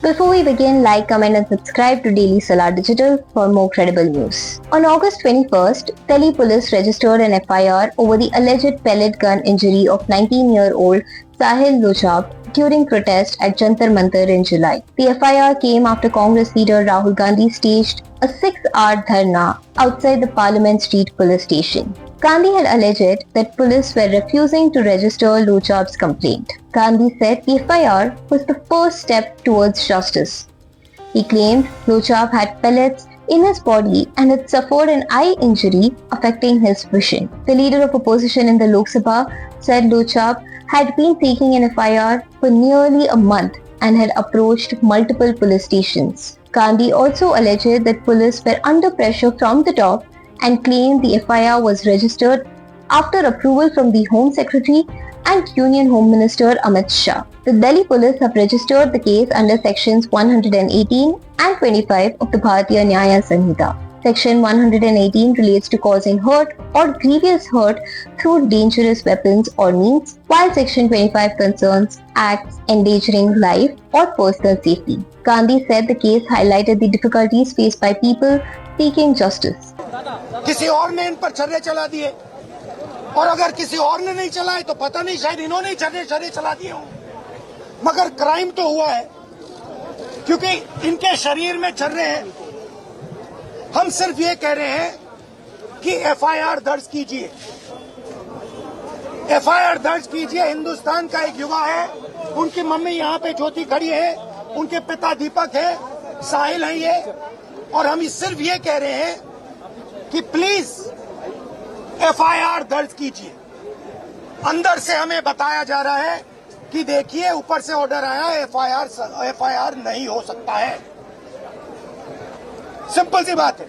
Before we begin, like, comment and subscribe to Daily Salar Digital for more credible news. On August 21st, Delhi police registered an FIR over the alleged pellet gun injury of 19-year-old Sahil Lochab during protest at Jantar Mantar in July. The FIR came after Congress leader Rahul Gandhi staged a 6-hour dharna outside the Parliament Street police station. Gandhi had alleged that police were refusing to register Lochab's complaint. Gandhi said the FIR was the first step towards justice. He claimed Lochab had pellets in his body and had suffered an eye injury affecting his vision. The leader of opposition in the Lok Sabha said Lochab had been taking an FIR for nearly a month and had approached multiple police stations. Gandhi also alleged that police were under pressure from the top and claimed the FIR was registered after approval from the Home Secretary and Union Home Minister Amit Shah. The Delhi police have registered the case under sections 118 and 25 of the Bharatiya Nyaya Sanhita. Section 118 relates to causing hurt or grievous hurt through dangerous weapons or means, while Section 25 concerns acts endangering life or personal safety. Gandhi said the case highlighted the difficulties faced by people seeking justice. किसी और ने इन पर छर्रे चला दिए और अगर किसी और ने नहीं चलाए तो पता नहीं, शायद इन्होंने ही छर्रे चला दिए हों, मगर क्राइम तो हुआ है क्योंकि इनके शरीर में छर्रे हैं। हम सिर्फ ये कह रहे हैं कि एफआईआर दर्ज कीजिए, एफआईआर दर्ज कीजिए। हिंदुस्तान का एक युवा है, उनकी मम्मी यहाँ पे ज्योति खड़ी है, उनके पिता दीपक है, साहिल है ये, और हम सिर्फ ये कह रहे हैं कि प्लीज एफआईआर दर्ज कीजिए। अंदर से हमें बताया जा रहा है कि देखिए ऊपर से ऑर्डर आया है, एफआईआर नहीं हो सकता है। सिंपल सी बात है।